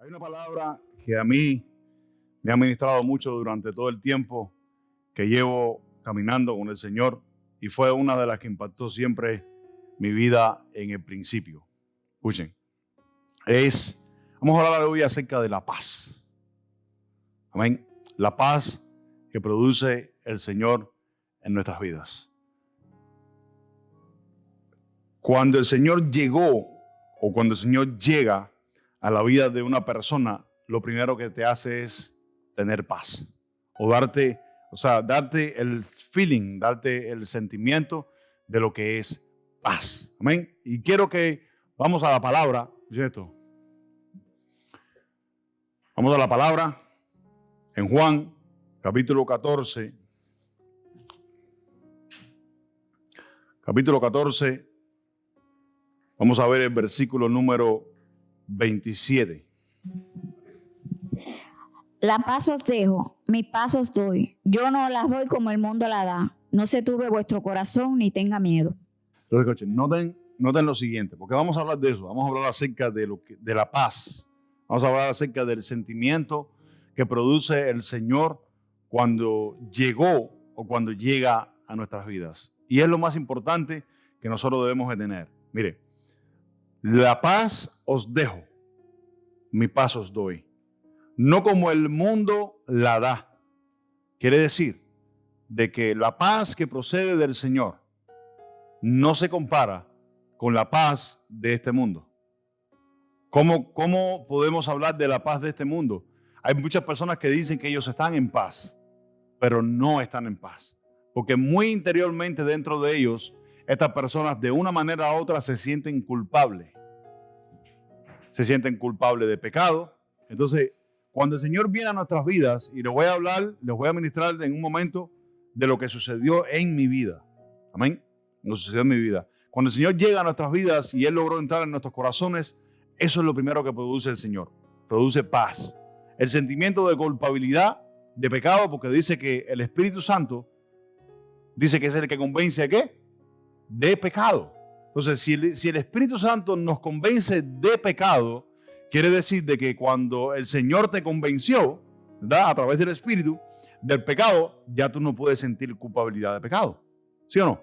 Hay una palabra que a mí me ha ministrado mucho durante todo el tiempo que llevo caminando con el Señor y fue una de las que impactó siempre mi vida en el principio. Escuchen, vamos a hablar hoy acerca de la paz. Amén. La paz que produce el Señor en nuestras vidas. Cuando el Señor llegó o cuando el Señor llega a la vida de una persona, lo primero que te hace es tener paz. O darte el feeling, darte el sentimiento de lo que es paz. Amén. Y quiero que vamos a la palabra. ¿Cierto? Vamos a la palabra en Juan, capítulo 14. Capítulo 14. Vamos a ver el versículo número 27. La paz os dejo, mi paz os doy. Yo no las doy como el mundo la da. No se turbe vuestro corazón ni tenga miedo. Entonces, escuchen, noten lo siguiente, porque vamos a hablar de eso. Vamos a hablar acerca de la paz. Vamos a hablar acerca del sentimiento que produce el Señor cuando llegó o cuando llega a nuestras vidas. Y es lo más importante que nosotros debemos de tener. Mire, la paz os dejo, mi paz os doy. No como el mundo la da. Quiere decir de que la paz que procede del Señor no se compara con la paz de este mundo. ¿Cómo podemos hablar de la paz de este mundo? Hay muchas personas que dicen que ellos están en paz, pero no están en paz. Porque muy interiormente dentro de ellos, estas personas de una manera u otra se sienten culpables. Se sienten culpables de pecado. Entonces, cuando el Señor viene a nuestras vidas, y les voy a ministrar en un momento de lo que sucedió en mi vida. Amén. Lo que sucedió en mi vida. Cuando el Señor llega a nuestras vidas y Él logró entrar en nuestros corazones, eso es lo primero que produce el Señor. Produce paz. El sentimiento de culpabilidad, de pecado, porque dice que el Espíritu Santo dice que es el que convence ¿de qué? De pecado. Entonces, si el Espíritu Santo nos convence de pecado, quiere decir de que cuando el Señor te convenció, ¿verdad? A través del Espíritu, del pecado, ya tú no puedes sentir culpabilidad de pecado. ¿Sí o no?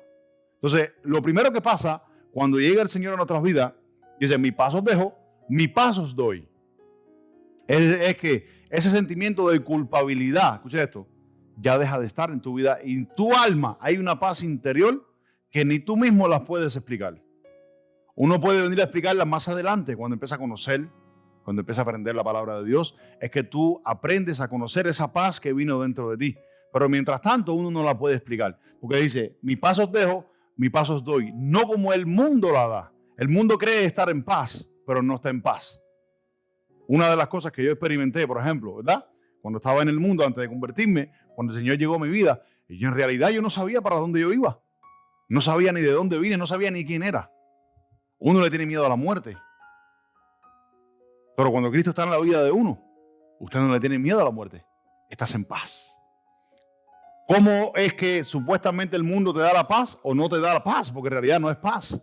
Entonces, lo primero que pasa cuando llega el Señor a nuestras vidas, dice, mi paz os dejo, mi paz os doy. Es que ese sentimiento de culpabilidad, escucha esto, ya deja de estar en tu vida y en tu alma hay una paz interior que ni tú mismo las puedes explicar. Uno puede venir a explicarla más adelante cuando empieza a conocer, cuando empieza a aprender la palabra de Dios, es que tú aprendes a conocer esa paz que vino dentro de ti. Pero mientras tanto uno no la puede explicar, porque dice, mi paz os dejo, mi paz os doy, no como el mundo la da. El mundo cree estar en paz, pero no está en paz. Una de las cosas que yo experimenté, por ejemplo, ¿verdad? Cuando estaba en el mundo antes de convertirme, cuando el Señor llegó a mi vida, y en realidad yo no sabía para dónde yo iba. No sabía ni de dónde vine, no sabía ni quién era. Uno le tiene miedo a la muerte. Pero cuando Cristo está en la vida de uno, usted no le tiene miedo a la muerte. Estás en paz. ¿Cómo es que supuestamente el mundo te da la paz o no te da la paz? Porque en realidad no es paz.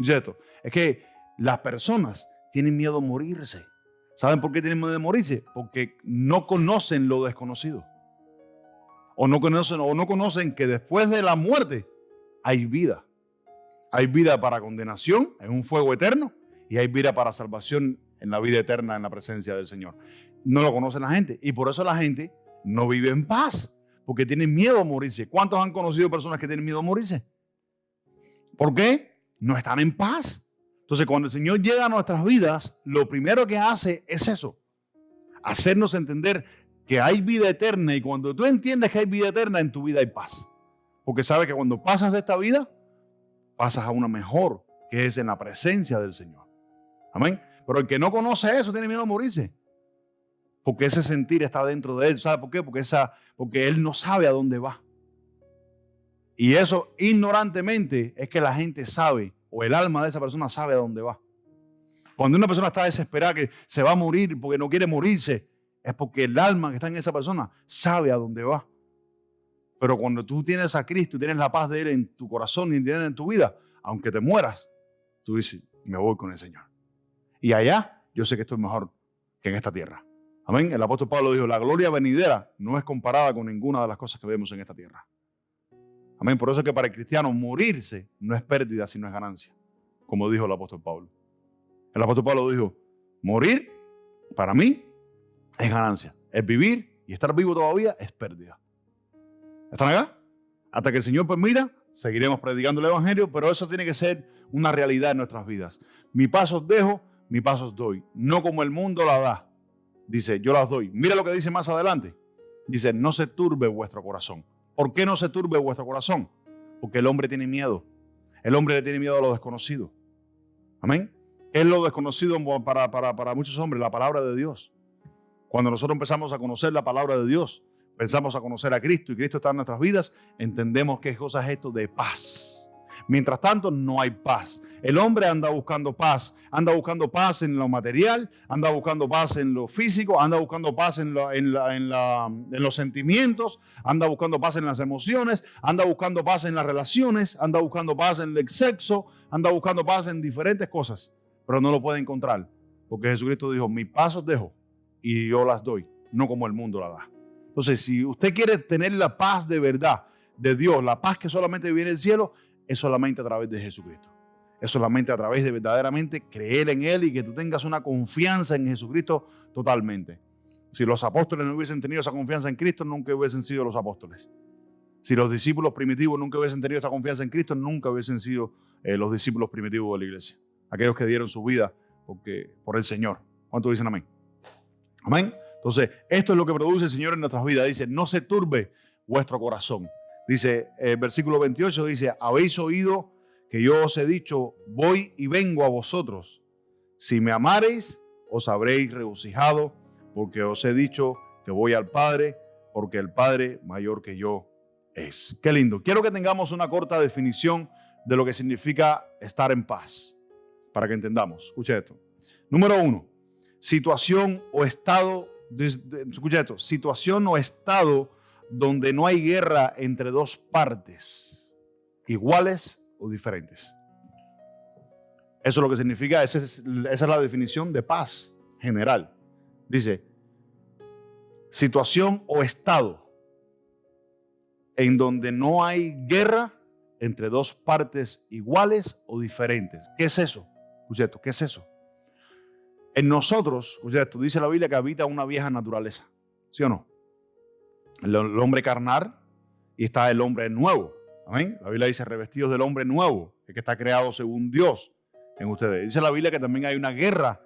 ¿Cierto? Es que las personas tienen miedo a morirse. ¿Saben por qué tienen miedo de morirse? Porque no conocen lo desconocido. O no conocen que después de la muerte hay vida. Hay vida para condenación en un fuego eterno y hay vida para salvación en la vida eterna en la presencia del Señor. No lo conoce la gente y por eso la gente no vive en paz, porque tienen miedo a morirse. ¿Cuántos han conocido personas que tienen miedo a morirse? ¿Por qué? No están en paz. Entonces, cuando el Señor llega a nuestras vidas, lo primero que hace es eso, hacernos entender que hay vida eterna, y cuando tú entiendes que hay vida eterna, en tu vida hay paz. Porque sabes que cuando pasas de esta vida, pasas a una mejor, que es en la presencia del Señor. Amén. Pero el que no conoce eso tiene miedo a morirse. Porque ese sentir está dentro de él. ¿Sabe por qué? Porque él no sabe a dónde va. Y eso ignorantemente es que la gente sabe, o el alma de esa persona sabe a dónde va. Cuando una persona está desesperada que se va a morir porque no quiere morirse, es porque el alma que está en esa persona sabe a dónde va. Pero cuando tú tienes a Cristo, tienes la paz de Él en tu corazón y en tu vida, aunque te mueras, tú dices, me voy con el Señor. Y allá yo sé que estoy mejor que en esta tierra. Amén. El apóstol Pablo dijo, la gloria venidera no es comparada con ninguna de las cosas que vemos en esta tierra. Amén. Por eso es que para el cristiano morirse no es pérdida, sino es ganancia, como dijo el apóstol Pablo. El apóstol Pablo dijo, morir para mí es ganancia. Es vivir y estar vivo todavía es pérdida. ¿Están acá? Hasta que el Señor permita, seguiremos predicando el evangelio, pero eso tiene que ser una realidad en nuestras vidas. Mi paz os dejo, mi paz os doy. No como el mundo la da. Dice, yo las doy. Mira lo que dice más adelante. Dice, no se turbe vuestro corazón. ¿Por qué no se turbe vuestro corazón? Porque el hombre tiene miedo. El hombre le tiene miedo a lo desconocido. Amén. ¿Qué es lo desconocido para muchos hombres? La palabra de Dios. Cuando nosotros empezamos a conocer la palabra de Dios, empezamos a conocer a Cristo y Cristo está en nuestras vidas, entendemos qué cosa es esto de paz. Mientras tanto, no hay paz. El hombre anda buscando paz en lo material, anda buscando paz en lo físico, anda buscando paz en los sentimientos, anda buscando paz en las emociones, anda buscando paz en las relaciones, anda buscando paz en el sexo, anda buscando paz en diferentes cosas, pero no lo puede encontrar, porque Jesucristo dijo, mi paz os dejo y yo las doy, no como el mundo la da. Entonces, si usted quiere tener la paz de verdad de Dios, la paz que solamente viene del cielo, es solamente a través de Jesucristo. Es solamente a través de verdaderamente creer en Él y que tú tengas una confianza en Jesucristo totalmente. Si los apóstoles no hubiesen tenido esa confianza en Cristo, nunca hubiesen sido los apóstoles. Si los discípulos primitivos nunca hubiesen tenido esa confianza en Cristo, nunca hubiesen sido los discípulos primitivos de la iglesia. Aquellos que dieron su vida por el Señor. ¿Cuántos dicen amén? Amén. Entonces, esto es lo que produce el Señor en nuestras vidas. Dice, no se turbe vuestro corazón. Dice, el versículo 28 dice, habéis oído que yo os he dicho, voy y vengo a vosotros. Si me amareis, os habréis regocijado, porque os he dicho que voy al Padre, porque el Padre mayor que yo es. Qué lindo. Quiero que tengamos una corta definición de lo que significa estar en paz, para que entendamos. Escuche esto. Número 1, situación o estado, escuche esto, situación o estado donde no hay guerra entre dos partes, iguales o diferentes. Eso es lo que significa, esa es la definición de paz general. Dice, situación o estado en donde no hay guerra entre dos partes iguales o diferentes. ¿Qué es eso? Escucha esto, ¿qué es eso? En nosotros, escucha esto, dice la Biblia que habita una vieja naturaleza, ¿sí o no? El hombre carnal y está el hombre nuevo. Amén. La Biblia dice revestidos del hombre nuevo, el que está creado según Dios en ustedes. Dice la Biblia que también hay una guerra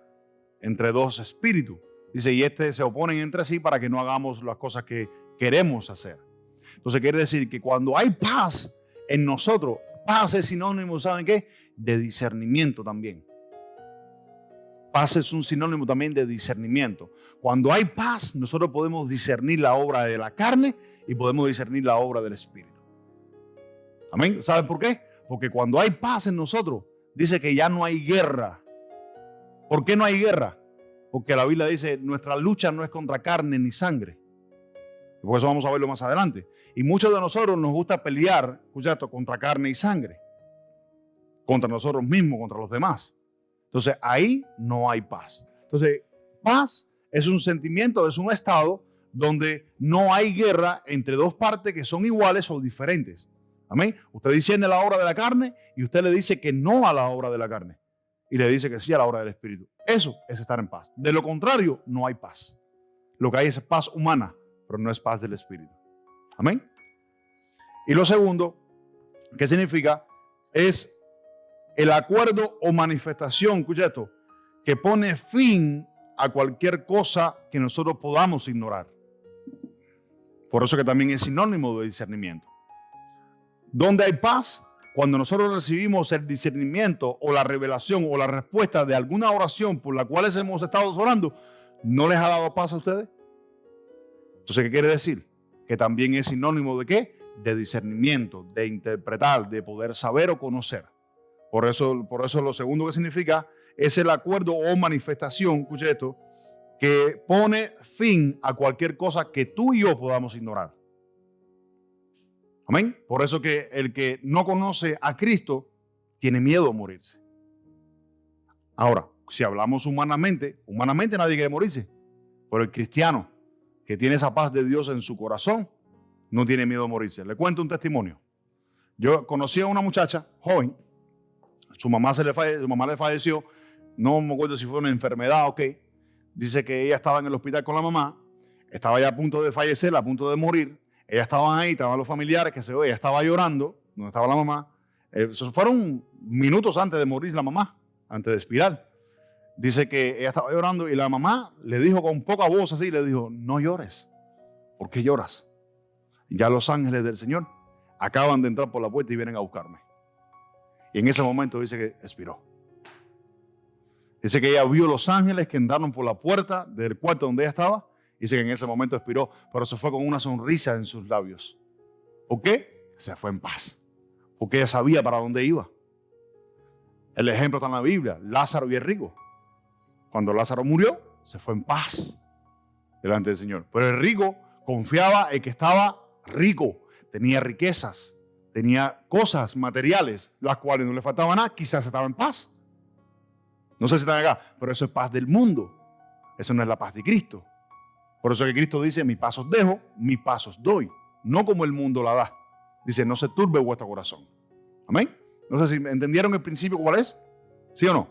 entre dos espíritus. Dice, y se oponen entre sí para que no hagamos las cosas que queremos hacer. Entonces quiere decir que cuando hay paz en nosotros, paz es sinónimo, ¿saben qué? De discernimiento también. Paz es un sinónimo también de discernimiento. Cuando hay paz, nosotros podemos discernir la obra de la carne y podemos discernir la obra del Espíritu. Amén. ¿Saben por qué? Porque cuando hay paz en nosotros, dice que ya no hay guerra. ¿Por qué no hay guerra? Porque la Biblia dice, nuestra lucha no es contra carne ni sangre. Por eso vamos a verlo más adelante. Y muchos de nosotros nos gusta pelear, escucha esto, contra carne y sangre. Contra nosotros mismos, contra los demás. Entonces ahí no hay paz. Entonces paz es un sentimiento, es un estado donde no hay guerra entre dos partes que son iguales o diferentes. Amén. Usted discierne la obra de la carne y usted le dice que no a la obra de la carne. Y le dice que sí a la obra del Espíritu. Eso es estar en paz. De lo contrario, no hay paz. Lo que hay es paz humana, pero no es paz del Espíritu. Amén. Y lo segundo, ¿qué significa? Es el acuerdo o manifestación, escucha esto, que pone fin a cualquier cosa que nosotros podamos ignorar. Por eso que también es sinónimo de discernimiento. ¿Dónde hay paz? Cuando nosotros recibimos el discernimiento o la revelación o la respuesta de alguna oración por la cual hemos estado orando, ¿no les ha dado paz a ustedes? Entonces, ¿qué quiere decir? Que también es sinónimo de ¿qué? De discernimiento, de interpretar, de poder saber o conocer. Por eso lo segundo que significa es el acuerdo o manifestación, escuche esto, que pone fin a cualquier cosa que tú y yo podamos ignorar. Amén. Por eso que el que no conoce a Cristo tiene miedo a morirse. Ahora, si hablamos humanamente nadie quiere morirse. Pero el cristiano que tiene esa paz de Dios en su corazón, no tiene miedo a morirse. Le cuento un testimonio. Yo conocí a una muchacha joven, su mamá le falleció, no me acuerdo si fue una enfermedad o qué. Dice que ella estaba en el hospital con la mamá, estaba ya a punto de fallecer, a punto de morir. Ella estaba ahí, estaban los familiares, ella estaba llorando, donde estaba la mamá. Esos fueron minutos antes de morir la mamá, antes de expirar. Dice que ella estaba llorando y la mamá le dijo con poca voz así, le dijo, no llores. ¿Por qué lloras? Ya los ángeles del Señor acaban de entrar por la puerta y vienen a buscarme. Y en ese momento dice que expiró. Dice que ella vio los ángeles que entraron por la puerta del cuarto donde ella estaba. Dice que en ese momento expiró, pero se fue con una sonrisa en sus labios. ¿Por qué? Se fue en paz. Porque ella sabía para dónde iba. El ejemplo está en la Biblia, Lázaro y el rico. Cuando Lázaro murió, se fue en paz delante del Señor. Pero el rico confiaba en que estaba rico, tenía riquezas, tenía cosas materiales, las cuales no le faltaba nada, quizás estaba en paz. No sé si están acá, pero eso es paz del mundo. Eso no es la paz de Cristo. Por eso que Cristo dice, mi paz os dejo, mi paz os doy. No como el mundo la da. Dice, no se turbe vuestro corazón. Amén. No sé si entendieron el principio cuál es. ¿Sí o no?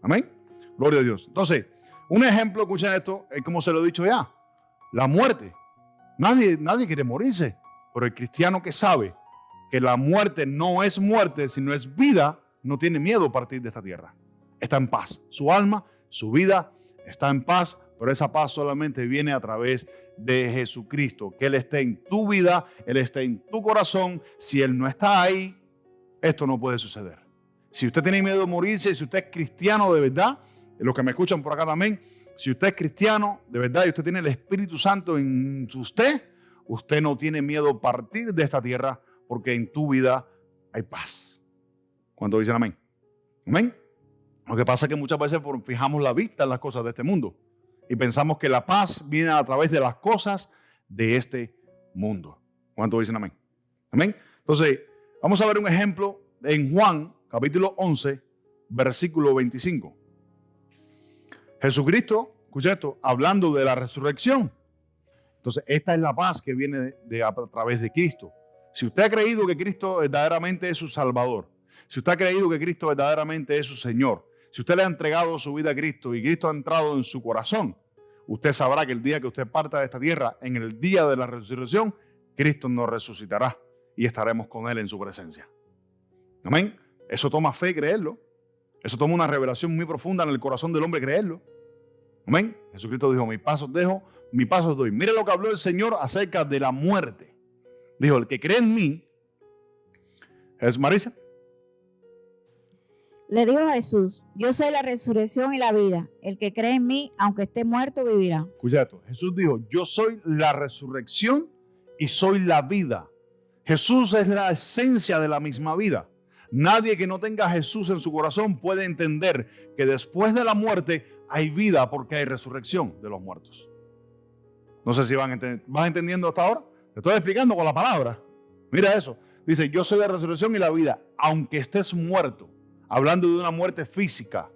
Amén. Gloria a Dios. Entonces, un ejemplo, escuchen esto, es como se lo he dicho ya. La muerte. Nadie quiere morirse. Pero el cristiano que sabe que la muerte no es muerte, sino es vida, no tiene miedo a partir de esta tierra. Está en paz. Su alma, su vida está en paz, pero esa paz solamente viene a través de Jesucristo. Que Él esté en tu vida, Él esté en tu corazón. Si Él no está ahí, esto no puede suceder. Si usted tiene miedo de morirse, si usted es cristiano de verdad, los que me escuchan por acá también, si usted es cristiano de verdad y usted tiene el Espíritu Santo en usted, usted no tiene miedo a partir de esta tierra porque en tu vida hay paz. ¿Cuántos dicen amén? Amén. Lo que pasa es que muchas veces fijamos la vista en las cosas de este mundo y pensamos que la paz viene a través de las cosas de este mundo. ¿Cuántos dicen amén? Amén. Entonces, vamos a ver un ejemplo en Juan, capítulo 11, versículo 25. Jesucristo, escucha esto, hablando de la resurrección. Entonces, esta es la paz que viene a través de Cristo. Si usted ha creído que Cristo verdaderamente es su Salvador, si usted ha creído que Cristo verdaderamente es su Señor, si usted le ha entregado su vida a Cristo y Cristo ha entrado en su corazón, usted sabrá que el día que usted parta de esta tierra, en el día de la resurrección, Cristo nos resucitará y estaremos con Él en su presencia. Amén. Eso toma fe creerlo. Eso toma una revelación muy profunda en el corazón del hombre creerlo. Amén. Jesucristo dijo, mi paso os dejo, mi paso os doy. Mire lo que habló el Señor acerca de la muerte. Dijo, el que cree en mí, ¿es Marisa? Le dijo Jesús, yo soy la resurrección y la vida. El que cree en mí, aunque esté muerto, vivirá. Escucha esto. Jesús dijo, yo soy la resurrección y soy la vida. Jesús es la esencia de la misma vida. Nadie que no tenga a Jesús en su corazón puede entender que después de la muerte hay vida porque hay resurrección de los muertos. No sé si ¿vas entendiendo hasta ahora? Te estoy explicando con la palabra. Mira eso. Dice, yo soy la resurrección y la vida, aunque estés muerto. Hablando de una muerte física,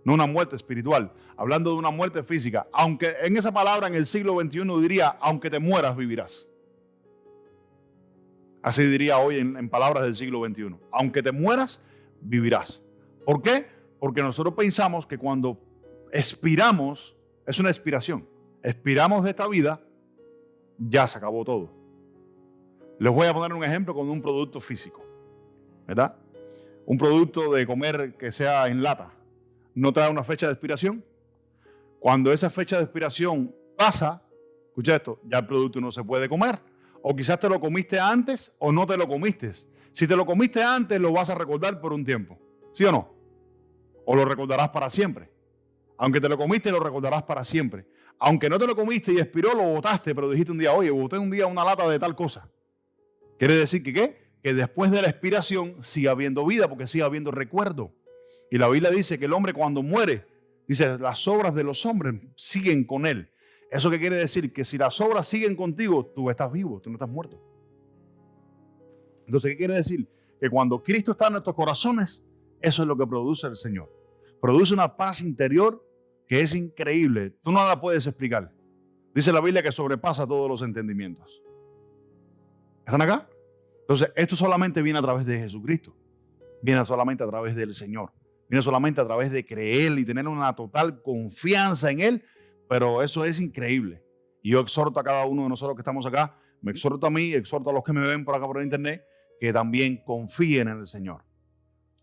no una muerte espiritual. Hablando de una muerte física. Aunque en esa palabra en el siglo XXI diría, aunque te mueras, vivirás. Así diría hoy en palabras del siglo XXI. Aunque te mueras, vivirás. ¿Por qué? Porque nosotros pensamos que cuando expiramos, es una expiración. Expiramos de esta vida, ya se acabó todo. Les voy a poner un ejemplo con un producto físico. ¿Verdad? Un producto de comer que sea en lata. ¿No trae una fecha de expiración? Cuando esa fecha de expiración pasa, escucha esto, ya el producto no se puede comer. O quizás te lo comiste antes o no te lo comiste. Si te lo comiste antes, lo vas a recordar por un tiempo. ¿Sí o no? O lo recordarás para siempre. Aunque te lo comiste, lo recordarás para siempre. Aunque no te lo comiste y expiró, lo botaste, pero dijiste un día, oye, boté un día una lata de tal cosa. Quiere decir que ¿qué? Que después de la expiración sigue habiendo vida, porque sigue habiendo recuerdo. Y la Biblia dice que el hombre cuando muere, dice, las obras de los hombres siguen con él. ¿Eso qué quiere decir? Que si las obras siguen contigo, tú estás vivo, tú no estás muerto. Entonces, ¿qué quiere decir? Que cuando Cristo está en nuestros corazones, eso es lo que produce el Señor. Produce una paz interior que es increíble. Tú no la puedes explicar. Dice la Biblia que sobrepasa todos los entendimientos. ¿Están acá? Entonces, esto solamente viene a través de Jesucristo. Viene solamente a través del Señor. Viene solamente a través de creer y tener una total confianza en Él. Pero eso es increíble. Y yo exhorto a cada uno de nosotros que estamos acá, me exhorto a mí, exhorto a los que me ven por acá por el internet, que también confíen en el Señor.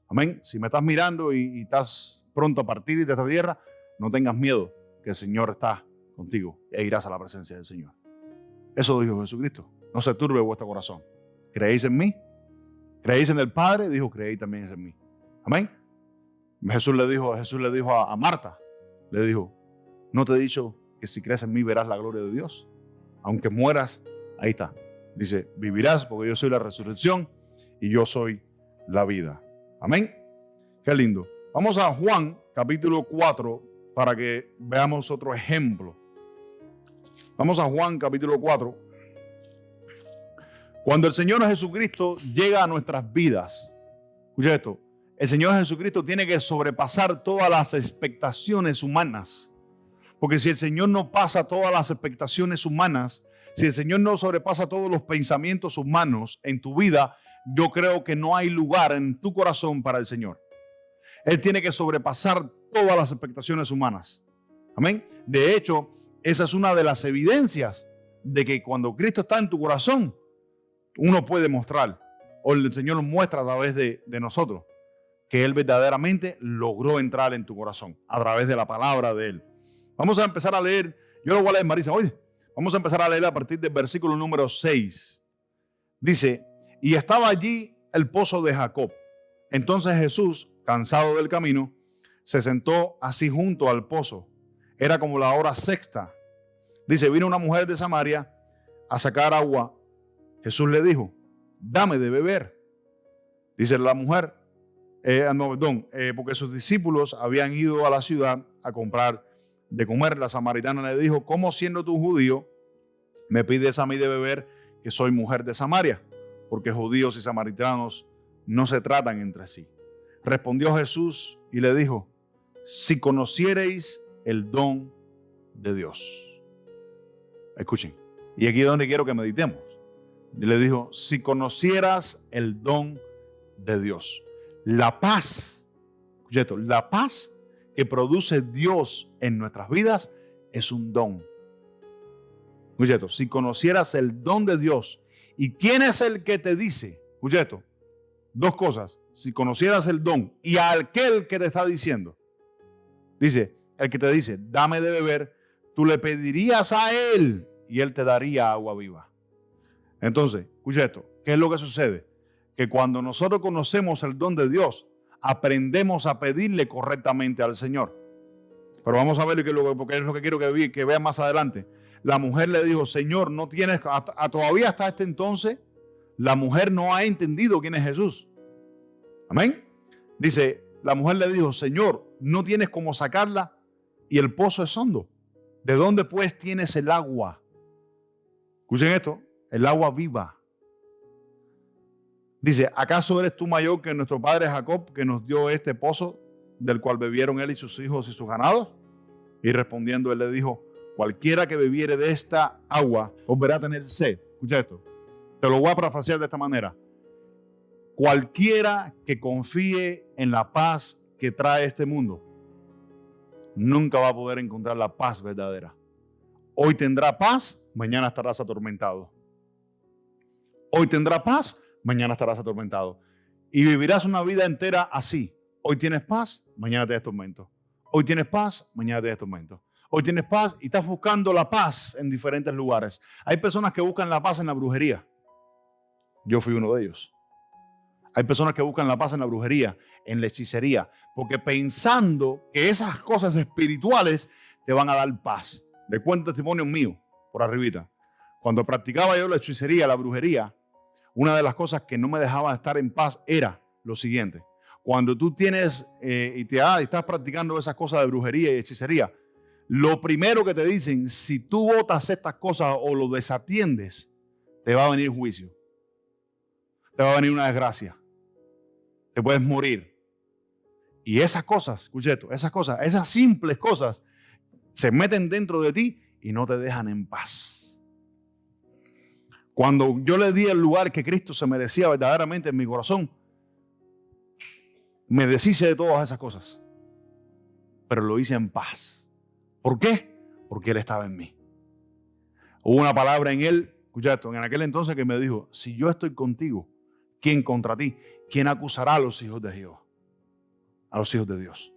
Amén. Si me estás mirando y estás pronto a partir de esta tierra, no tengas miedo, que el Señor está contigo e irás a la presencia del Señor. Eso dijo Jesucristo. No se turbe vuestro corazón. ¿Creéis en mí? ¿Creéis en el Padre? Dijo, creéis también en mí. Amén. Jesús le dijo a Marta, le dijo, ¿no te he dicho que si crees en mí verás la gloria de Dios? Aunque mueras, ahí está. Dice, vivirás porque yo soy la resurrección y yo soy la vida. Amén. Qué lindo. Vamos a Juan capítulo 4 para que veamos otro ejemplo. Vamos a Juan capítulo 4. Cuando el Señor Jesucristo llega a nuestras vidas, escucha esto, el Señor Jesucristo tiene que sobrepasar todas las expectaciones humanas. Porque si el Señor no pasa todas las expectaciones humanas, si el Señor no sobrepasa todos los pensamientos humanos en tu vida, yo creo que no hay lugar en tu corazón para el Señor. Él tiene que sobrepasar todas las expectaciones humanas. Amén. De hecho, esa es una de las evidencias de que cuando Cristo está en tu corazón, uno puede mostrar, o el Señor muestra a través de nosotros, que Él verdaderamente logró entrar en tu corazón a través de la palabra de Él. Vamos a empezar a leer, yo lo voy a leer, Marisa, oye, vamos a empezar a leer a partir del versículo número 6. Dice, y estaba allí el pozo de Jacob. Entonces Jesús, cansado del camino, se sentó así junto al pozo. Era como la hora sexta. Dice, vino una mujer de Samaria a sacar agua. Jesús le dijo, dame de beber. Dice la mujer, porque sus discípulos habían ido a la ciudad a comprar de comer. La samaritana le dijo, ¿cómo siendo tú judío me pides a mí de beber, que soy mujer de Samaria? Porque judíos y samaritanos no se tratan entre sí. Respondió Jesús y le dijo, si conocierais el don de Dios. Escuchen, y aquí es donde quiero que meditemos. Y le dijo, si conocieras el don de Dios. La paz, escuchen esto, la paz que produce Dios en nuestras vidas es un don. Escuchen esto, si conocieras el don de Dios. ¿Y quién es el que te dice? Escuchen esto, dos cosas. Si conocieras el don y a aquel que te está diciendo, dice, el que te dice, dame de beber, tú le pedirías a él y él te daría agua viva. Entonces, escucha esto, ¿qué es lo que sucede? Que cuando nosotros conocemos el don de Dios, aprendemos a pedirle correctamente al Señor. Pero vamos a ver porque es lo que quiero que vean más adelante. La mujer le dijo, Señor, no tienes, todavía hasta este entonces, la mujer no ha entendido quién es Jesús. Amén. Dice, la mujer le dijo, Señor, no tienes cómo sacarla y el pozo es hondo. ¿De dónde pues tienes el agua? Escuchen esto, el agua viva. Dice, ¿acaso eres tú mayor que nuestro padre Jacob, que nos dio este pozo, del cual bebieron él y sus hijos y sus ganados? Y respondiendo él le dijo, cualquiera que bebiere de esta agua volverá a tener sed. Escucha esto, te lo voy a parafrasear de esta manera. Cualquiera que confíe en la paz que trae este mundo, nunca va a poder encontrar la paz verdadera. Hoy tendrá paz, mañana estarás atormentado. Hoy tendrá paz, mañana estarás atormentado. Y vivirás una vida entera así. Hoy tienes paz, mañana tienes tormento. Hoy tienes paz, mañana tienes tormento. Hoy tienes paz y estás buscando la paz en diferentes lugares. Hay personas que buscan la paz en la brujería. Yo fui uno de ellos. Hay personas que buscan la paz en la brujería, en la hechicería, porque pensando que esas cosas espirituales te van a dar paz. Le cuento testimonio mío, por arribita. Cuando practicaba yo la hechicería, la brujería, una de las cosas que no me dejaba estar en paz era lo siguiente. Cuando tú tienes y estás practicando esas cosas de brujería y hechicería, lo primero que te dicen, si tú botas estas cosas o lo desatiendes, te va a venir juicio. Te va a venir una desgracia. Te puedes morir. Y esas cosas, escucha esto, esas simples cosas se meten dentro de ti y no te dejan en paz. Cuando yo le di el lugar que Cristo se merecía verdaderamente en mi corazón, me deshice de todas esas cosas. Pero lo hice en paz. ¿Por qué? Porque Él estaba en mí. Hubo una palabra en Él, escucha esto, en aquel entonces que me dijo, si yo estoy contigo, ¿quién contra ti? ¿Quién acusará a los hijos de Jehová? A los hijos de Dios.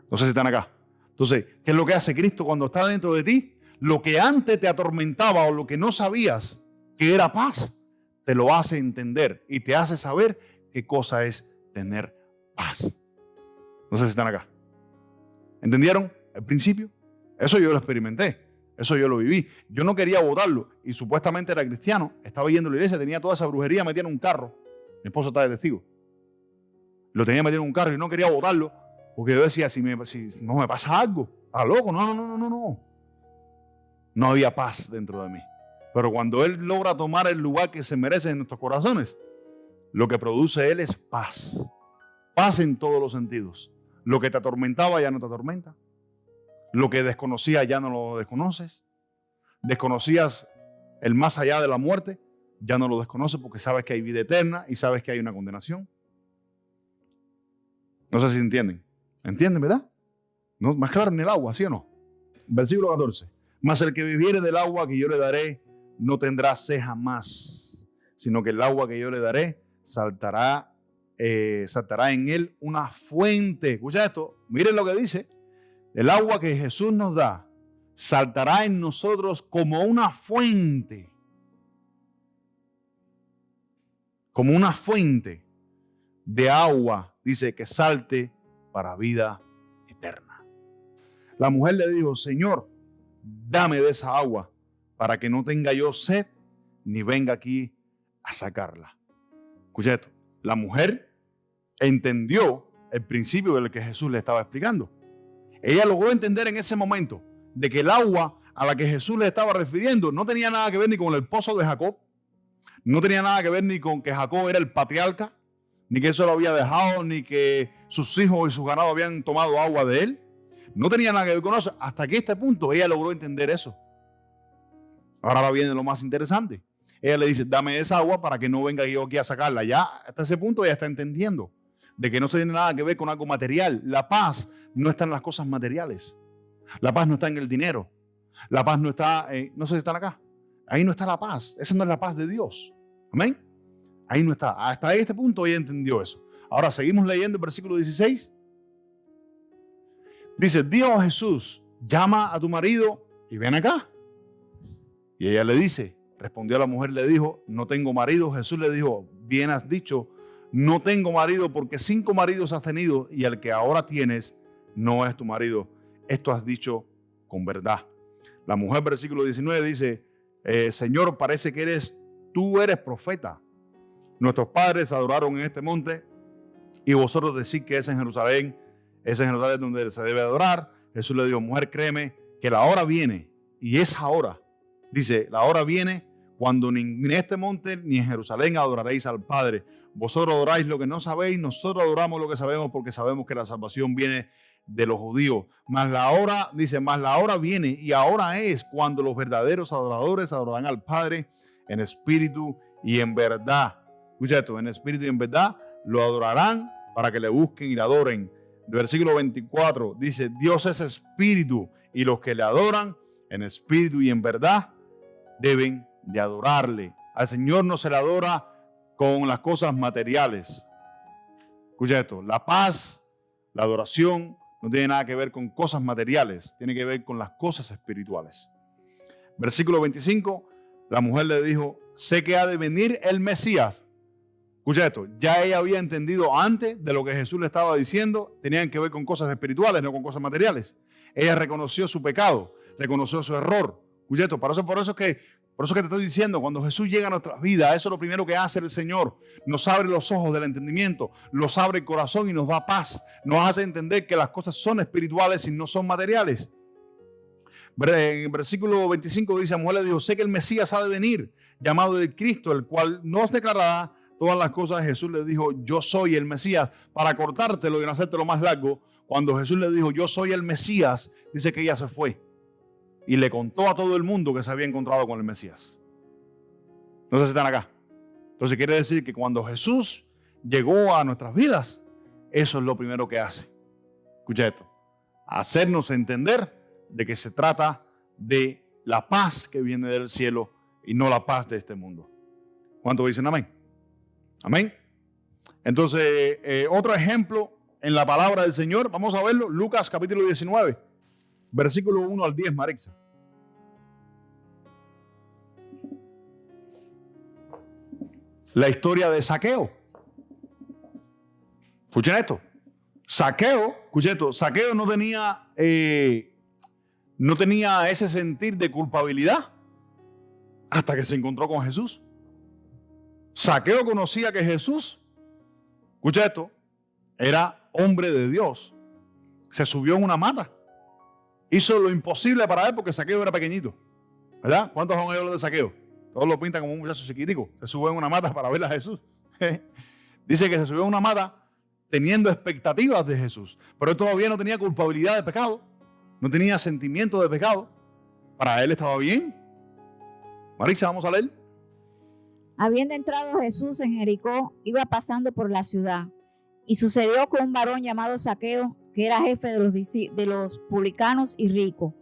No sé si están acá. Entonces, ¿qué es lo que hace Cristo cuando está dentro de ti? Lo que antes te atormentaba o lo que no sabías que era paz, te lo hace entender y te hace saber qué cosa es tener paz. No sé si están acá. ¿Entendieron el principio? Eso yo lo experimenté. Eso yo lo viví. Yo no quería votarlo y supuestamente era cristiano. Estaba yendo a la iglesia, tenía toda esa brujería metida en un carro. Mi esposo está de testigo. Lo tenía metido en un carro y no quería votarlo porque yo decía, si no me pasa algo, ¿está loco? No. No había paz dentro de mí. Pero cuando Él logra tomar el lugar que se merece en nuestros corazones, lo que produce Él es paz. Paz en todos los sentidos. Lo que te atormentaba ya no te atormenta. Lo que desconocías ya no lo desconoces. Desconocías el más allá de la muerte, ya no lo desconoces porque sabes que hay vida eterna y sabes que hay una condenación. No sé si entienden. ¿Entienden, verdad? No, más claro en el agua, ¿sí o no? Versículo 14. Mas el que viviere del agua que yo le daré no tendrá sed jamás, sino que el agua que yo le daré saltará en él una fuente. Escucha esto, miren lo que dice. El agua que Jesús nos da saltará en nosotros como una fuente. Como una fuente de agua, dice, que salte para vida eterna. La mujer le dijo, Señor, dame de esa agua para que no tenga yo sed ni venga aquí a sacarla. Escucha esto. La mujer entendió el principio del que Jesús le estaba explicando. Ella logró entender en ese momento de que el agua a la que Jesús le estaba refiriendo no tenía nada que ver ni con el pozo de Jacob, no tenía nada que ver ni con que Jacob era el patriarca, ni que eso lo había dejado, ni que sus hijos y sus ganados habían tomado agua de él. No tenía nada que ver con eso. Hasta que este punto ella logró entender eso. Ahora viene lo más interesante. Ella le dice, dame esa agua para que no venga yo aquí a sacarla. Ya hasta ese punto ella está entendiendo de que no se tiene nada que ver con algo material. La paz no está en las cosas materiales. La paz no está en el dinero. La paz no está, no sé si están acá. Ahí no está la paz. Esa no es la paz de Dios. Amén. Ahí no está. Hasta este punto ella entendió eso. Ahora seguimos leyendo el versículo 16. Dice, dijo Jesús, llama a tu marido y ven acá. Y ella le dice, respondió la mujer, le dijo, no tengo marido. Jesús le dijo, bien has dicho, no tengo marido porque 5 maridos has tenido y el que ahora tienes no es tu marido. Esto has dicho con verdad. La mujer, versículo 19, dice, Señor, parece que tú eres profeta. Nuestros padres adoraron en este monte y vosotros decís que es en Jerusalén donde se debe adorar. Jesús le dijo, mujer, créeme que la hora viene, y esa hora, dice, la hora viene cuando ni en este monte ni en Jerusalén adoraréis al Padre. Vosotros adoráis lo que no sabéis, nosotros adoramos lo que sabemos porque sabemos que la salvación viene de los judíos. Mas la hora viene y ahora es cuando los verdaderos adoradores adorarán al Padre en espíritu y en verdad. Escucha esto, en espíritu y en verdad lo adorarán para que le busquen y le adoren. Versículo 24 dice, Dios es espíritu y los que le adoran en espíritu y en verdad deben de adorarle. Al Señor no se le adora con las cosas materiales. Escucha esto, la paz, la adoración no tiene nada que ver con cosas materiales, tiene que ver con las cosas espirituales. Versículo 25, la mujer le dijo, sé que ha de venir el Mesías. Escucha esto, ya ella había entendido antes de lo que Jesús le estaba diciendo, tenían que ver con cosas espirituales, no con cosas materiales. Ella reconoció su pecado, reconoció su error. Escucha esto, por eso que te estoy diciendo, cuando Jesús llega a nuestras vidas, eso es lo primero que hace el Señor. Nos abre los ojos del entendimiento, nos abre el corazón y nos da paz. Nos hace entender que las cosas son espirituales y no son materiales. En el versículo 25 dice, la mujer le dijo, sé que el Mesías ha de venir, llamado de Cristo, el cual nos declarará todas las cosas, Jesús le dijo, yo soy el Mesías. Para cortártelo y no hacértelo más largo, cuando Jesús le dijo, yo soy el Mesías, dice que ella se fue y le contó a todo el mundo que se había encontrado con el Mesías. No sé si están acá. Entonces quiere decir que cuando Jesús llegó a nuestras vidas, eso es lo primero que hace. Escucha esto. Hacernos entender de que se trata de la paz que viene del cielo y no la paz de este mundo. ¿Cuántos dicen amén? Amén. Entonces, otro ejemplo en la palabra del Señor, vamos a verlo, Lucas capítulo 19, versículo 1 al 10, Marixa. La historia de Zaqueo. Escuchen esto. Zaqueo, escuchen esto, Zaqueo no tenía ese sentir de culpabilidad hasta que se encontró con Jesús. Zaqueo conocía que Jesús, escucha esto, era hombre de Dios. Se subió en una mata. Hizo lo imposible para él porque Zaqueo era pequeñito. ¿Verdad? ¿Cuántos son ellos los de Zaqueo? Todos lo pintan como un muchacho chiquitico. Se sube en una mata para ver a Jesús. Dice que se subió en una mata teniendo expectativas de Jesús. Pero él todavía no tenía culpabilidad de pecado. No tenía sentimiento de pecado. Para él estaba bien. Marisa, vamos a leer. Habiendo entrado Jesús en Jericó, iba pasando por la ciudad. Y sucedió con un varón llamado Zaqueo, que era jefe de los publicanos y rico.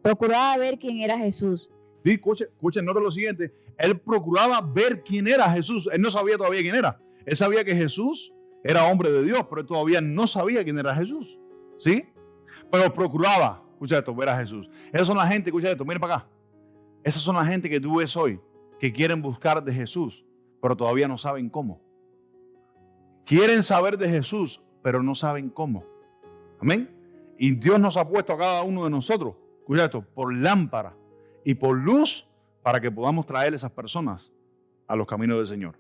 Procuraba ver quién era Jesús. Sí, escuchen, nota lo siguiente. Él procuraba ver quién era Jesús. Él no sabía todavía quién era. Él sabía que Jesús era hombre de Dios, pero él todavía no sabía quién era Jesús. ¿Sí? Pero procuraba, escucha esto, ver a Jesús. Esas son la gente, escucha esto, miren para acá. Esas son la gente que tú ves hoy, que quieren buscar de Jesús, pero todavía no saben cómo. Quieren saber de Jesús, pero no saben cómo. Amén. Y Dios nos ha puesto a cada uno de nosotros, escucha esto, por lámpara y por luz para que podamos traer a esas personas a los caminos del Señor.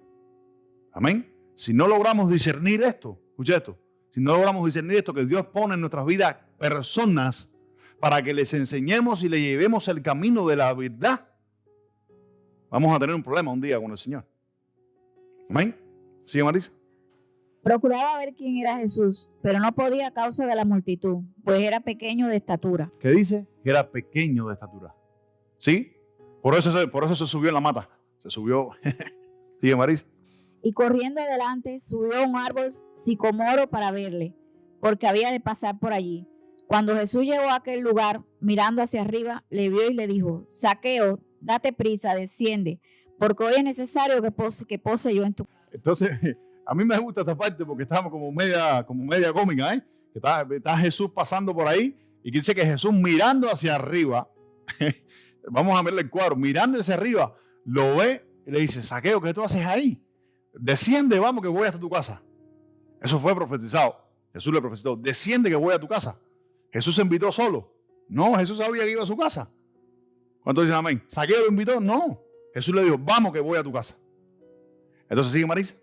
Amén. Si no logramos discernir esto, escucha esto, si no logramos discernir esto, que Dios pone en nuestras vidas personas para que les enseñemos y les llevemos el camino de la verdad, vamos a tener un problema un día con el Señor. Amén. ¿Sigue, Marisa? Procuraba ver quién era Jesús, pero no podía a causa de la multitud, pues era pequeño de estatura. ¿Qué dice? Que era pequeño de estatura. ¿Sí? Por eso se subió en la mata. Se subió. ¿Sigue, Marisa? Y corriendo adelante, subió a un árbol sicomoro para verle, porque había de pasar por allí. Cuando Jesús llegó a aquel lugar, mirando hacia arriba, le vio y le dijo: Zaqueo, date prisa, desciende, porque hoy es necesario que pose yo en tu... Entonces, a mí me gusta esta parte porque estamos como media cómica, ¿eh? Que está Jesús pasando por ahí y que dice que Jesús mirando hacia arriba, vamos a verle el cuadro, mirando hacia arriba, lo ve y le dice: Zaqueo, ¿qué tú haces ahí? Desciende, vamos, que voy hasta tu casa. Eso fue profetizado. Jesús le profetizó: desciende, que voy a tu casa. Jesús se invitó solo. No, Jesús sabía que iba a su casa. ¿Cuántos dicen amén? ¿Zaqueo lo invitó? No. Jesús le dijo: vamos, que voy a tu casa. Entonces, sigue, Marisa.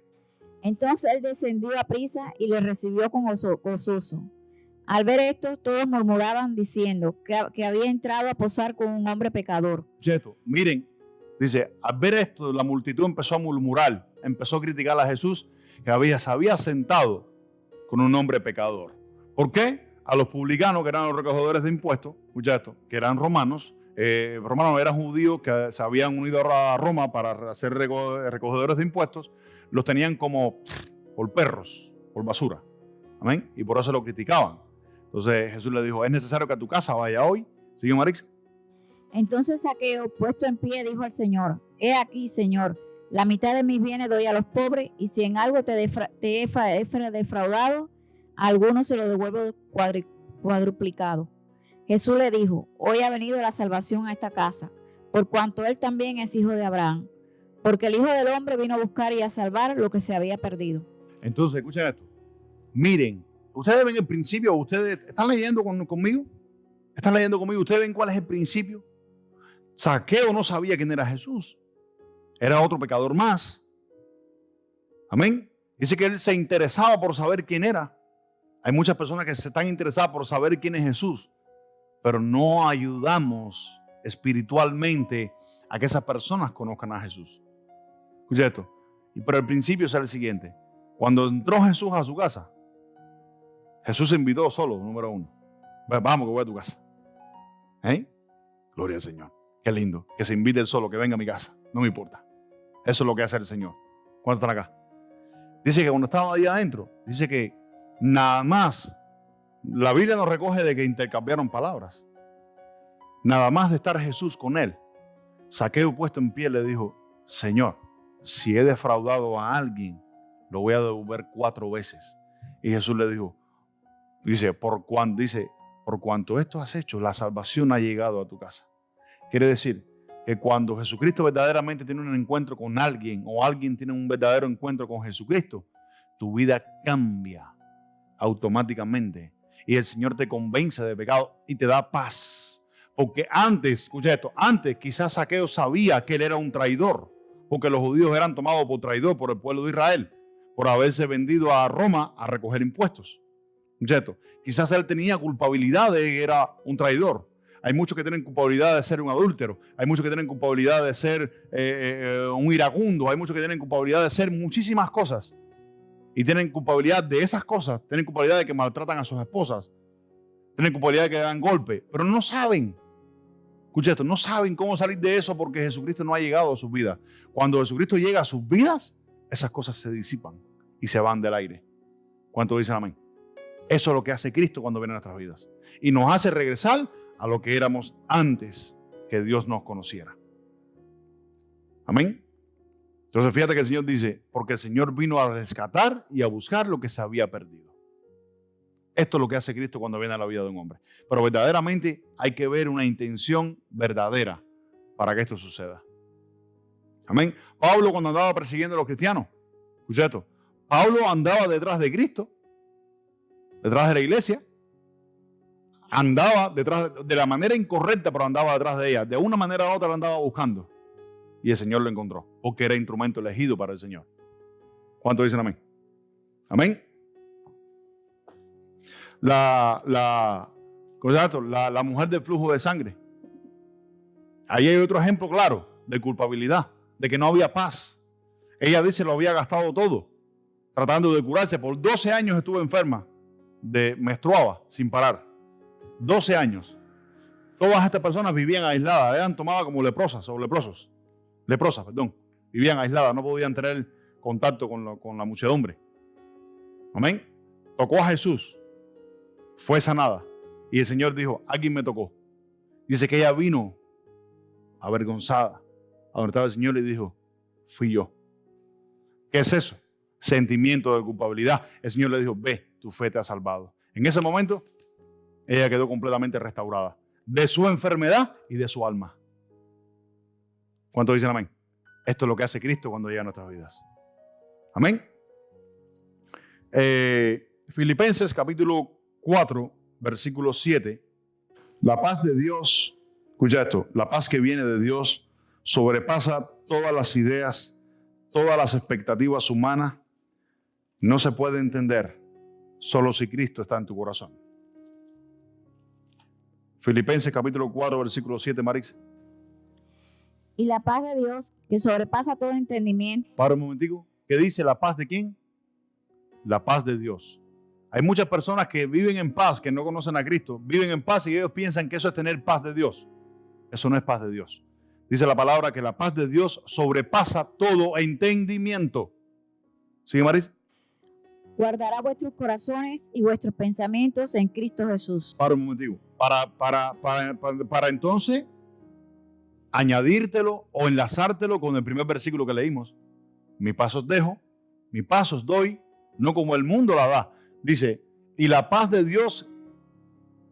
Entonces él descendió a prisa y le recibió con gozoso. Al ver esto, todos murmuraban diciendo que había entrado a posar con un hombre pecador. Cheto, miren, dice, al ver esto, la multitud empezó a murmurar, empezó a criticar a Jesús, que se había sentado con un hombre pecador. ¿Por qué? A los publicanos, que eran los recogedores de impuestos, escucha esto, que eran romanos eran judíos que se habían unido a Roma para ser recogedores de impuestos, los tenían como por perros, por basura. Amén. Y por eso lo criticaban. Entonces Jesús le dijo: es necesario que a tu casa vaya hoy. ¿Sigue, Marix? Entonces Zaqueo, puesto en pie, dijo al Señor: he aquí, Señor, la mitad de mis bienes doy a los pobres, y si en algo te he defraudado, a algunos se lo devuelvo cuadruplicado. Jesús le dijo: hoy ha venido la salvación a esta casa, por cuanto él también es hijo de Abraham, porque el Hijo del Hombre vino a buscar y a salvar lo que se había perdido. Entonces, escuchen esto. Miren, ustedes ven el principio, ustedes están leyendo conmigo. ¿Están leyendo conmigo? ¿Ustedes ven cuál es el principio? Zaqueo no sabía quién era Jesús. Era otro pecador más. Amén. Dice que él se interesaba por saber quién era. Hay muchas personas que se están interesadas por saber quién es Jesús, pero no ayudamos espiritualmente a que esas personas conozcan a Jesús. Escucha esto. Pero el principio es el siguiente. Cuando entró Jesús a su casa, Jesús se invitó solo, número uno. Vamos que voy a tu casa. Gloria al Señor. Qué lindo. Que se invite él solo, que venga a mi casa. No me importa. Eso es lo que hace el Señor. ¿Cuántos están acá? Dice que cuando estaba ahí adentro, dice que nada más, la Biblia nos recoge de que intercambiaron palabras. Nada más de estar Jesús con él, Zaqueo puesto en pie le dijo, Señor, si he defraudado a alguien, lo voy a devolver 4 veces. Y Jesús le dijo, por cuanto esto has hecho, la salvación ha llegado a tu casa. Quiere decir que cuando Jesucristo verdaderamente tiene un encuentro con alguien o alguien tiene un verdadero encuentro con Jesucristo, tu vida cambia automáticamente y el Señor te convence de pecado y te da paz. Porque antes, escucha esto, antes quizás Zaqueo sabía que él era un traidor, porque los judíos eran tomados por traidor por el pueblo de Israel, por haberse vendido a Roma a recoger impuestos. Escucha esto, quizás él tenía culpabilidad de que era un traidor. Hay muchos que tienen culpabilidad de ser un adúltero. Hay muchos que tienen culpabilidad de ser un iracundo. Hay muchos que tienen culpabilidad de ser muchísimas cosas. Y tienen culpabilidad de esas cosas. Tienen culpabilidad de que maltratan a sus esposas. Tienen culpabilidad de que dan golpe. Pero no saben. Escucha esto. No saben cómo salir de eso porque Jesucristo no ha llegado a sus vidas. Cuando Jesucristo llega a sus vidas, esas cosas se disipan y se van del aire. ¿Cuántos dicen amén? Eso es lo que hace Cristo cuando viene a nuestras vidas. Y nos hace regresar a lo que éramos antes que Dios nos conociera. Amén. Entonces fíjate que el Señor dice, porque el Señor vino a rescatar y a buscar lo que se había perdido. Esto es lo que hace Cristo cuando viene a la vida de un hombre. Pero verdaderamente hay que ver una intención verdadera para que esto suceda. Amén. Pablo cuando andaba persiguiendo a los cristianos, escucha esto, Pablo andaba detrás de Cristo, detrás de la iglesia, andaba detrás de la manera incorrecta, pero andaba detrás de ella. De una manera u otra la andaba buscando. Y el Señor lo encontró, porque era instrumento elegido para el Señor. ¿Cuántos dicen amén? Amén. La mujer del flujo de sangre. Ahí hay otro ejemplo claro de culpabilidad, de que no había paz. Ella dice lo había gastado todo, tratando de curarse. Por 12 años estuvo enferma, menstruaba sin parar. 12 años. Todas estas personas vivían aisladas, eran tomadas como leprosas. Vivían aisladas, no podían tener contacto con la muchedumbre. Amén. Tocó a Jesús, fue sanada. Y el Señor dijo, alguien me tocó. Dice que ella vino avergonzada a donde estaba el Señor y dijo, fui yo. ¿Qué es eso? Sentimiento de culpabilidad. El Señor le dijo, ve, tu fe te ha salvado. En ese momento, ella quedó completamente restaurada de su enfermedad y de su alma. ¿Cuántos dicen amén? Esto es lo que hace Cristo cuando llega a nuestras vidas. Amén. Filipenses capítulo 4, versículo 7. La paz de Dios, escucha esto, la paz que viene de Dios sobrepasa todas las ideas, todas las expectativas humanas. No se puede entender solo si Cristo está en tu corazón. Filipenses capítulo 4, versículo 7, Marix. Y la paz de Dios, que sobrepasa todo entendimiento. Para un momentico. ¿Qué dice la paz de quién? La paz de Dios. Hay muchas personas que viven en paz, que no conocen a Cristo. Viven en paz y ellos piensan que eso es tener paz de Dios. Eso no es paz de Dios. Dice la palabra que la paz de Dios sobrepasa todo entendimiento. ¿Sigue, Marix? Guardará vuestros corazones y vuestros pensamientos en Cristo Jesús. Para un momentico. Para entonces añadírtelo o enlazártelo con el primer versículo que leímos. Mi paz os dejo, mi paz os doy, no como el mundo la da. Dice, y la paz de Dios,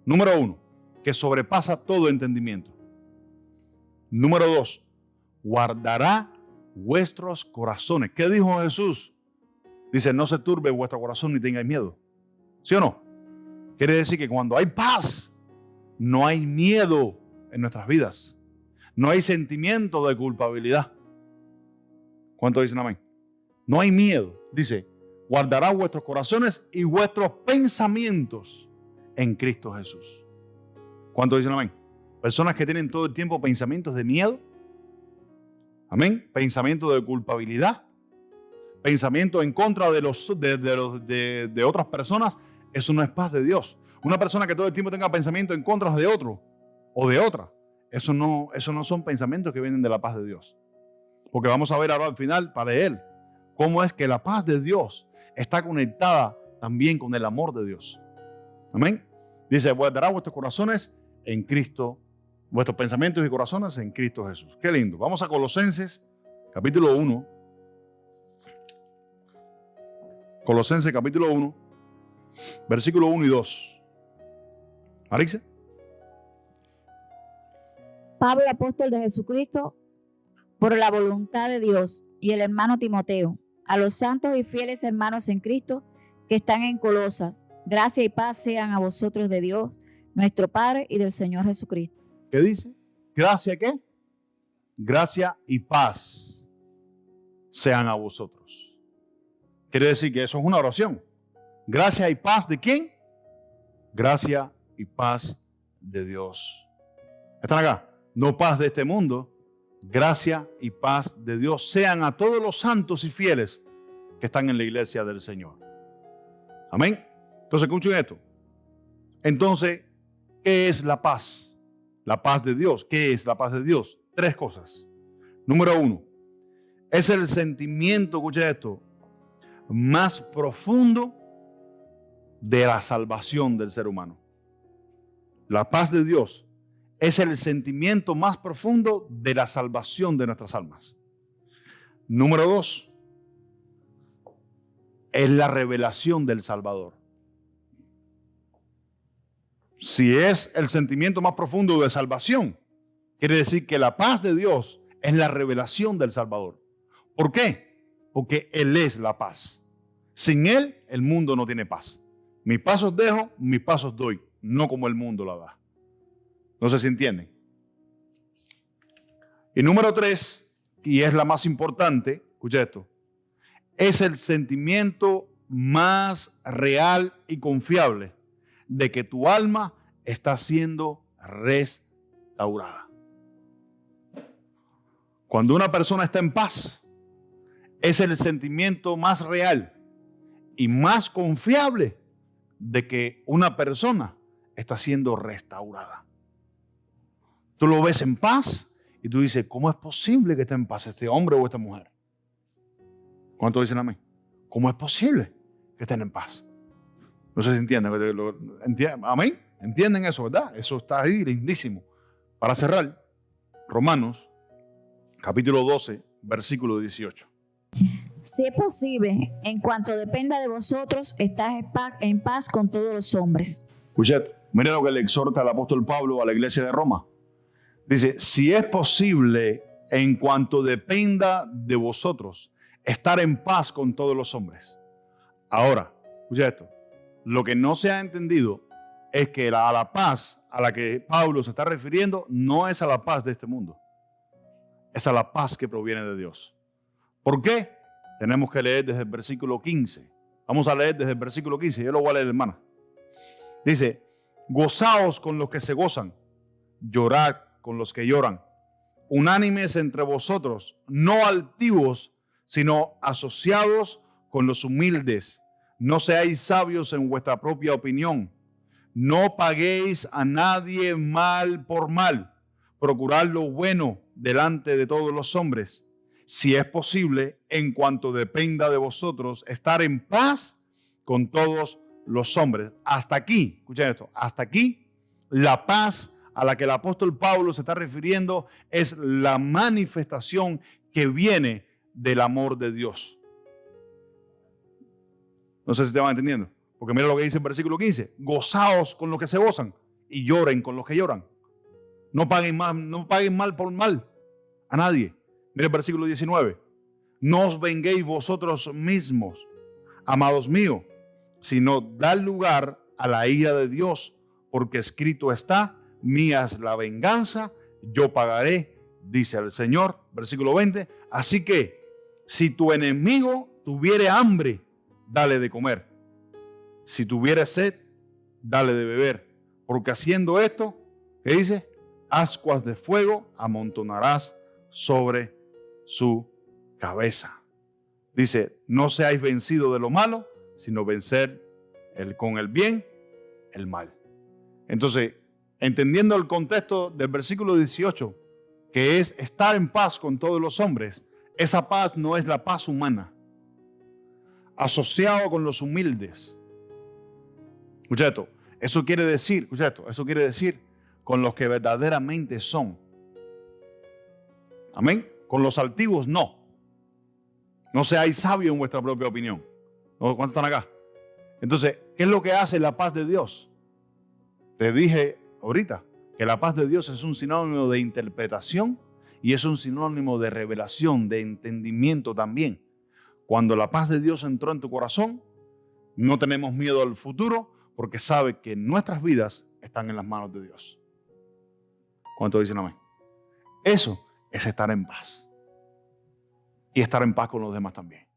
número 1, que sobrepasa todo entendimiento. Número 2, guardará vuestros corazones. ¿Qué dijo Jesús? Dice, no se turbe vuestro corazón ni tengáis miedo. ¿Sí o no? Quiere decir que cuando hay paz, no hay miedo en nuestras vidas. No hay sentimiento de culpabilidad. ¿Cuántos dicen amén? No hay miedo. Dice, guardará vuestros corazones y vuestros pensamientos en Cristo Jesús. ¿Cuántos dicen amén? Personas que tienen todo el tiempo pensamientos de miedo. Amén. Pensamientos de culpabilidad. pensamientos en contra de otras personas, eso no es paz de Dios. Una persona que todo el tiempo tenga pensamientos en contra de otro o de otra, eso no son pensamientos que vienen de la paz de Dios. Porque vamos a ver ahora al final, para él, cómo es que la paz de Dios está conectada también con el amor de Dios. Amén. Dice, guardará vuestros corazones en Cristo, vuestros pensamientos y corazones en Cristo Jesús. Qué lindo. Vamos a Colosenses, capítulo 1. Colosenses, capítulo 1, versículo 1 y 2. Marixa. Pablo, apóstol de Jesucristo, por la voluntad de Dios, y el hermano Timoteo, a los santos y fieles hermanos en Cristo que están en Colosas, gracia y paz sean a vosotros de Dios, nuestro Padre, y del Señor Jesucristo. ¿Qué dice? ¿Gracia qué? Gracia y paz sean a vosotros. Quiere decir que eso es una oración. Gracia y paz, ¿de quién? Gracia y paz de Dios. ¿Están acá? No paz de este mundo. Gracia y paz de Dios sean a todos los santos y fieles que están en la iglesia del Señor. Amén. Entonces, escuchen esto. Entonces, ¿qué es la paz? La paz de Dios. ¿Qué es la paz de Dios? 3 cosas. Número 1, es el sentimiento, escuchen esto, más profundo de la salvación del ser humano. La paz de Dios es el sentimiento más profundo de la salvación de nuestras almas. Número 2, es la revelación del Salvador. Si es el sentimiento más profundo de salvación, quiere decir que la paz de Dios es la revelación del Salvador. ¿Por qué? Porque Él es la paz. Sin Él, el mundo no tiene paz. Mis pasos dejo, mis pasos doy, no como el mundo la da. No sé si entienden. Y número 3, y es la más importante, escucha esto, es el sentimiento más real y confiable de que tu alma está siendo restaurada. Cuando una persona está en paz, es el sentimiento más real y más confiable de que una persona está siendo restaurada. Tú lo ves en paz y tú dices, ¿cómo es posible que esté en paz este hombre o esta mujer? ¿Cuántos dicen amén? ¿Cómo es posible que estén en paz? No sé si entienden. Amén. ¿Entienden eso, verdad? Eso está ahí lindísimo. Para cerrar, Romanos, capítulo 12, versículo 18. Si es posible, en cuanto dependa de vosotros, estad en paz con todos los hombres. Escuchad, miren lo que le exhorta el apóstol Pablo a la iglesia de Roma. Dice, si es posible, en cuanto dependa de vosotros, estar en paz con todos los hombres. Ahora, escucha esto. Lo que no se ha entendido es que a la paz a la que Pablo se está refiriendo no es a la paz de este mundo. Es a la paz que proviene de Dios. ¿Por qué? Tenemos que leer desde el versículo 15. Vamos a leer desde el versículo 15. Yo lo voy a leer, hermana. Dice, gozaos con los que se gozan, llorad con los que lloran, unánimes entre vosotros, no altivos, sino asociados con los humildes. No seáis sabios en vuestra propia opinión. No paguéis a nadie mal por mal. Procurad lo bueno delante de todos los hombres. Si es posible, en cuanto dependa de vosotros, estar en paz con todos los hombres. Hasta aquí, escuchen esto, hasta aquí la paz a la que el apóstol Pablo se está refiriendo es la manifestación que viene del amor de Dios. No sé si te van entendiendo, porque mira lo que dice el versículo 15. Gozaos con los que se gozan y lloren con los que lloran. No paguen mal por mal a nadie. Mira el versículo 19. No os venguéis vosotros mismos, amados míos, sino dad lugar a la ira de Dios, porque escrito está, mía es la venganza, yo pagaré, dice el Señor. Versículo 20. Así que, si tu enemigo tuviere hambre, dale de comer. Si tuviere sed, dale de beber. Porque haciendo esto, ¿qué dice? Ascuas de fuego amontonarás sobre su cabeza. Dice, no seáis vencidos de lo malo, sino vencer con el bien el mal. Entonces, entendiendo el contexto del versículo 18, que es estar en paz con todos los hombres, esa paz no es la paz humana, asociado con los humildes. Escucha esto, eso quiere decir con los que verdaderamente son. Amén. Con los altivos no. No seáis sabios en vuestra propia opinión. ¿Cuántos están acá? Entonces, ¿qué es lo que hace la paz de Dios? Te dije ahorita que la paz de Dios es un sinónimo de interpretación y es un sinónimo de revelación, de entendimiento también. Cuando la paz de Dios entró en tu corazón, no tenemos miedo al futuro porque sabe que nuestras vidas están en las manos de Dios. ¿Cuántos dicen amén? Eso es estar en paz. Y estar en paz con los demás también.